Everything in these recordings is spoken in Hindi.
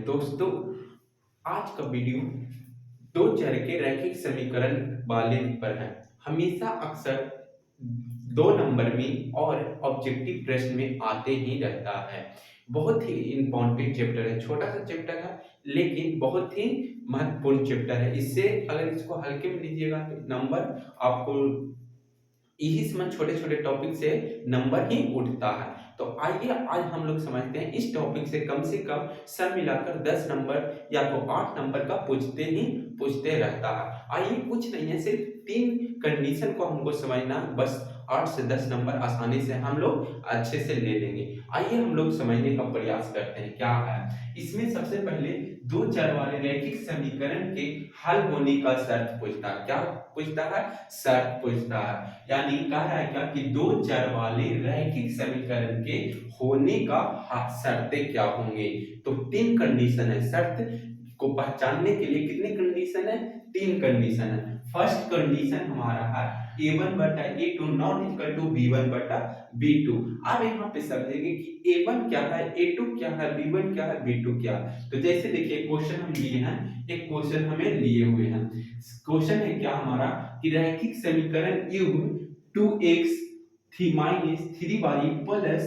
दोस्तों, आज का वीडियो दो चर के रैखिक समीकरण वाले पर है। हमेशा अक्सर 2 नंबर में और ऑब्जेक्टिव प्रश्न में आते ही रहता है। बहुत ही इंपॉर्टेंट चैप्टर है, छोटा सा चैप्टर है लेकिन बहुत ही महत्वपूर्ण चैप्टर है। इससे अगर इसको हल्के में लीजिएगा तो नंबर आपको यही समझ छोटे छोटे टॉपिक से नंबर ही उठता है। तो आइए आज हम लोग समझते हैं इस टॉपिक से कम सब मिलाकर 10 नंबर या तो 8 नंबर का पूछते रहता है। आइए कुछ नहीं है, सिर्फ 3 कंडीशन को हमको समझना है, बस 8 से 10 नंबर आसानी से हम लोग अच्छे से ले लेंगे। आइए हम लोग समझने का प्रयास करते हैं क्या है इसमें। सबसे पहले दो चर वाले रैखिक समीकरण के हल होने का शर्त पूछता है। क्या पूछता है? शर्त पूछता है। यानी कह रहा है क्या कि दो चर वाले रैखिक समीकरण के होने का शर्तें क्या होंगे। तो 3 कंडीशन है। शर्त को पहचानने के लिए कितनी कंडीशन है? 3 कंडीशन है। फर्स्ट कंडीशन हमारा है a1 बटा a2 not equal to b1 बटा b2। अब यहाँ पे समझेंगे कि a1 क्या है, a2 क्या है, b1 क्या है, b2 क्या है। तो जैसे देखिए क्वेश्चन हम लिए हैं, एक क्वेश्चन हमें लिए हुए हैं। क्वेश्चन है क्या हमारा कि रैखिक समीकरण युग्म 2x माइनस 3y प्लस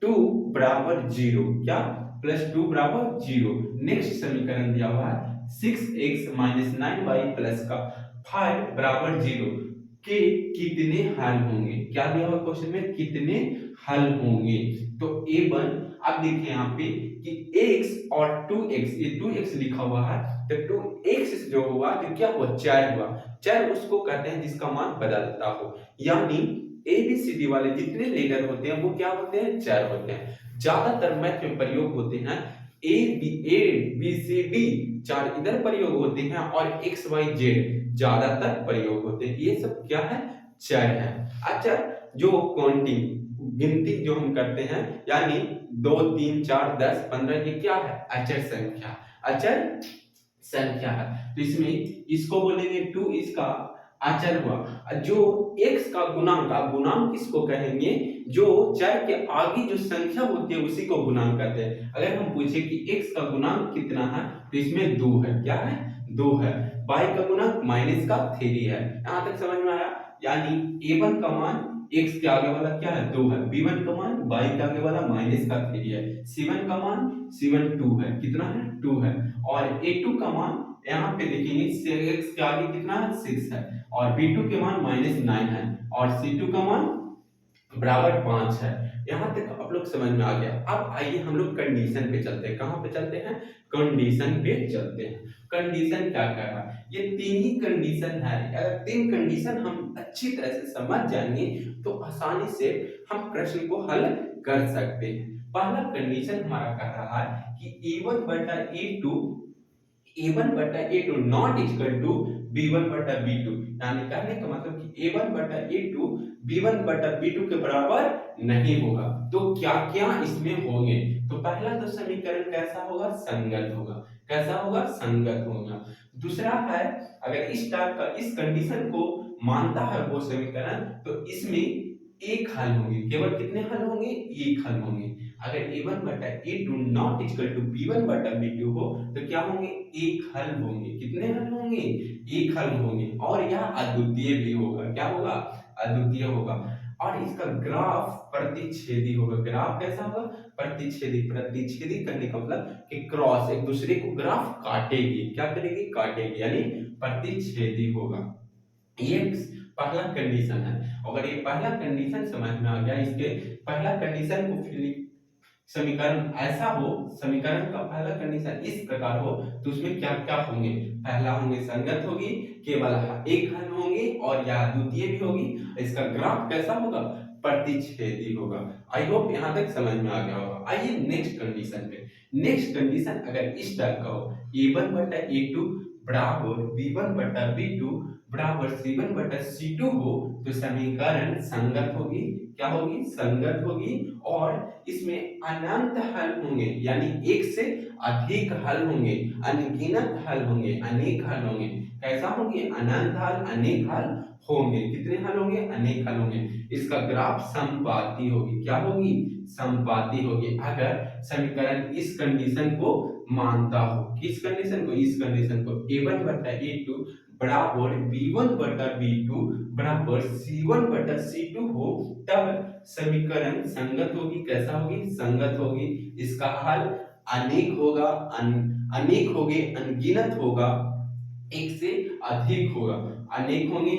2 बराबर 0, क्या प्लस 2 बराबर 0। नेक्स्ट समीकरण दिया हुआ है 6x माइनस 9y प्लस का 5 बराबर 0 के कितने हल होंगे। क्या दिया हुआ क्वेश्चन में? कितने हल होंगे। तो a1 अब देखिए यहाँ पे कि x और 2x, ये 2x लिखा हुआ है तो 2x जो हुआ तो क्या हुआ? चर हुआ। चर उसको कहते हैं जिसका मान बदलता हो। यानी एबीसीडी वाले जितने लेटर होते हैं वो क्या होते हैं? चर होते हैं। ज्यादातर मैथ में प्रयोग होते हैं ए बी सी डी, चार इधर प्रयोग होते हैं और एक्स वाई जेड ज्यादातर प्रयोग होते हैं। ये सब क्या है? चर है। अच्छा, जो काउंटिंग गिनती जो हम करते हैं यानी 2 3 4 10 15 ये क्या है? अचर संख्या, अचर संख्या है। तो इसमें इसको बोलेंगे 2, इसका अचर हुआ। जो x का गुणांक, आप गुणांक किसको कहेंगे? जो चर के आगे जो संख्या होती है उसी को गुणांक कहते हैं। अगर हम पूछे कि x का गुणांक कितना है तो इसमें 2 है। क्या है? 2 है। y का गुणांक माइनस का 3 है। यहां तक समझ में आया? यानी a1 का मान x के आगे वाला क्या है? 2 है। b1 का मान y के आगे वाला माइनस का 3 है। c1 का मान c1 2 है। कितना है? 2 है। और a2 का मान यहाँ पे देखेंगे x के आगे कितना है? 6 है। और b2 के मान -9 है और c2 का मान बराबर 5 है। यहां तक आप लोग समझ में आ गया। अब आइए हम लोग कंडीशन पे चलते हैं। कहां पे चलते हैं? कंडीशन पे चलते हैं। कंडीशन क्या कह रहा है? ये 3 ही कंडीशन है। अगर 3 कंडीशन हम अच्छी तरह से समझ जाएंगे तो आसानी से हम प्रश्न को हल कर सकते हैं। पहला कंडीशन हमारा कह रहा है कि a1 बटा a2 not equal to b1 बटा b2। यानी कहने का मतलब कि a1 बटा a2 b1 बटा b2 के बराबर नहीं होगा। तो क्या क्या इसमें होंगे? तो पहला तो समीकरण कैसा होगा? संगत होगा। कैसा होगा? संगत होगा। दूसरा है अगर इस टाइप का इस कंडीशन को मानता है वो समीकरण तो इसमें एक हल होंगे। केवल कितने हल होंगे? एक हल होंगे। अगर a1 बटा a2 not equal to b1 बटा b2 हो तो क्या होंगे? एक हल होंगे। कितने हल होंगे? एक हल होंगे। और यह अद्वितीय भी होगा। क्या होगा? अद्वितीय होगा। और इसका ग्राफ प्रतिच्छेदी होगा। ग्राफ कैसा होगा? प्रतिच्छेदी। प्रतिच्छेदी करने का मतलब कि क्रॉस एक दूसरे को ग्राफ काटेगी। क्या करेगी? काटेगी। यानी प्रतिच्छेदी होगा। ये पहला कंडीशन है। अगर ये पहला कंडीशन समझ में आ गया, इसके पहला कंडीशन को फिर समीकरण ऐसा हो, समीकरण का पहला कंडीशन इस प्रकार हो तो उसमें क्या क्या होंगे? पहला होंगे संगत होगी, केवल एक हल होंगे और यह द्वितीय भी होगी। इसका ग्राफ कैसा होगा? प्रतिच्छेदी होगा। आई होप यहां तक समझ में आ गया होगा। आइए नेक्स्ट कंडीशन पे। नेक्स्ट कंडीशन अगर इस टाइप का हो a1 बटा a2 बराबर b1 बटा b2 बराबर c1 बटा c2 हो तो समीकरण संगत होगी। क्या होगी? संगत होगी। और इसमें अनंत हल होंगे, यानी एक से अधिक हल होंगे, अनगिनत हल होंगे, अनेक हल होंगे। कैसा होंगे? अनंत हल, अनेक हल होंगे। कितने हल होंगे? अनेक हल होंगे। इसका ग्राफ समपाती होगी। क्या होगी? समपाती होगी। अगर समीकरण इस कंडीशन को मानता हो। किस कंडीशन को? इस कंडीशन को a1 बटा a2 बराबर b1 बटा b2 बराबर c1 बटा c2 हो, तब समीकरण संगत होगी। कैसा होगी? संगत होगी। इसका हल अनेक होगा, अनेक होगे, अनगिनत होगा, एक से अधिक होगा। अनेक होंगे,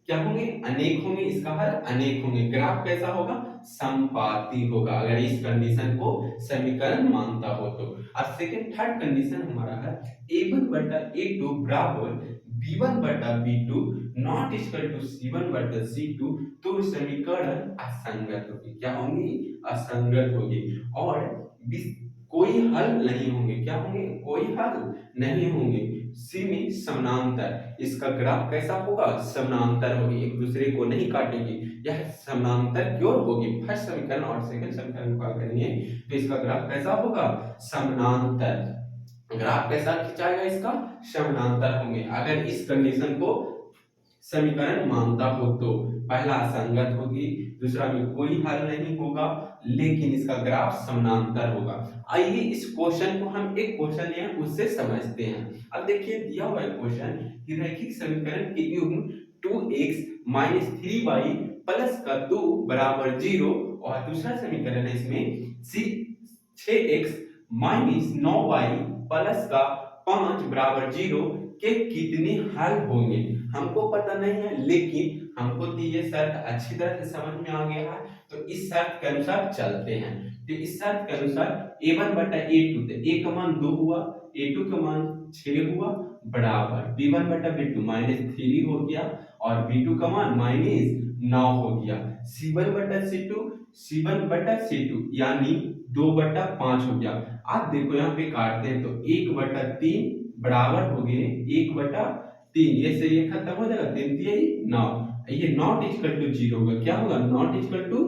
क्या होंगे? अनेक होंगे। इसका हल अनेक होंगे। ग्राफ कैसा होगा? समपाती होगा, अगर इस कंडीशन को समीकरण मानता हो तो। अब सेकंड थर्ड कंडीशन हमारा है a1 बटा a2 बराबर b1 बटा b2 not equal to c1 बटा c2, तो समीकरण असंगत होगी। क्या होंगी? असंगत होगी। और कोई हल नहीं होंगे। क्या होंगे? कोई हल नहीं होंगे। सी में समानांतर, इसका ग्राफ कैसा होगा? समानांतर होगी, एक दूसरे को नहीं काटेगी। यह समानांतर क्यों होगी? फर्स्ट समीकरण और सेकंड समीकरण को हल करेंगे तो इसका ग्राफ कैसा होगा? समानांतर। ग्राफ कैसा खिंचाएगा? इसका समानांतर होंगे, अगर इस कंडीशन को समीकरण मानता हो तो। पहला असंगत होगी, दूसरा में कोई हल नहीं होगा, लेकिन इसका ग्राफ समानांतर होगा। आइए इस क्वेश्चन को हम एक क्वेश्चन है उससे समझते हैं। अब देखिए दिया हुआ है क्वेश्चन कि रैखिक समीकरण के युग्म 2x - 3y प्लस का 2 बराबर 0, और दूसरा समीकरण है इसमें 6x - 9y प्लस का 5 बराबर 0 के कितने हल होंगे। हमको पता नहीं है, लेकिन हमको तो ये शर्त अच्छी तरह से समझ में आ गया है, तो इस शर्त के अनुसार चलते हैं। तो इस शर्त के अनुसार a1 बटा a2, तो a का मान 2 हुआ, a2 का मान 6 हुआ, बराबर b1 बटा b2 -3 हो गया, और b2 का मान -9 हो गया। c1 बटा c2 यानी 2 बटा 5 हो गया। आप देखो यहाँ पे काटते हैं तो 1 बटा 3 बराबर हो गए 1 बटा 3, ये से ये खत्म हो जाएगा, 3 3 9, ये नॉट इक्वल टू 0 होगा। क्या होगा? नॉट इक्वल टू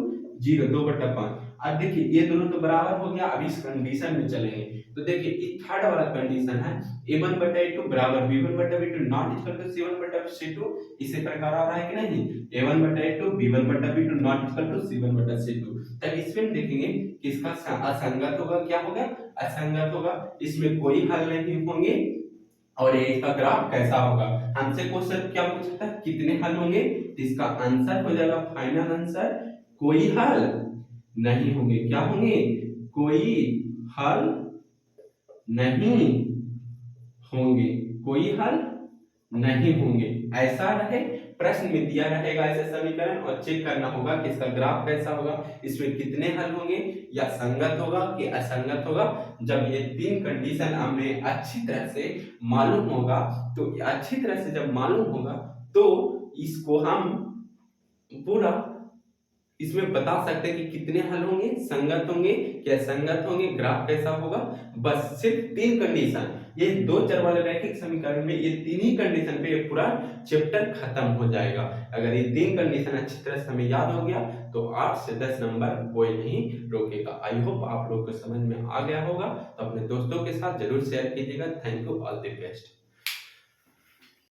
0, 2 बटा 5। अब देखिए ये दोनों तो बराबर हो गया। अब इस कंडीशन में चलेंगे तो देखिए ये थर्ड वाला कंडीशन है a1 बटा a2 बराबर b1 बटा b2 not equal to c1 बटा c2, इसी प्रकार आ रहा है कि नहीं? a1 बटा a2 b1 बटा b2 not equal to c1 बटा c2। तब इसमें देखेंगे कि इसका असंगत होगा। क्या होगा? असंगत होगा, इसमें कोई हल नहीं होंगे। और ये इसका ग्राफ कैसा होगा? हमसे क्वेश्चन क्या पूछता है? कितने हल होंगे? तो इसका आंसर हो जाएगा, फाइनल आंसर, कोई हल नहीं होंगे। क्या होंगे? कोई हल नहीं होंगे, कोई हल नहीं होंगे। ऐसा रहे, प्रश्न में दिया रहेगा ऐसे समीकरण, और चेक करना होगा कि इसका ग्राफ कैसा होगा, इसमें कितने हल होंगे, या संगत होगा कि असंगत होगा। जब ये तीन कंडीशन हमें अच्छी तरह से मालूम होगा, तो अच्छी तरह से जब मालूम होगा तो इसको हम पूरा इसमें बता सकते हैं कि कितने हल होंगे, संगत होंगे या असंगत होंगे, ग्राफ कैसा होगा। बस सिर्फ तीन कंडीशन, ये दो चर वाले रैखिक समीकरण में ये तीन ही कंडीशन पे ये पूरा चैप्टर खत्म हो जाएगा। अगर ये तीन कंडीशन अच्छी तरह से हमें याद हो गया तो 8 से 10 नंबर कोई नहीं रोकेगा। आई होप आप लोग को समझ में आ गया होगा, तो अपने दोस्तों के साथ जरूर शेयर कीजिएगा। Thank you, all the best.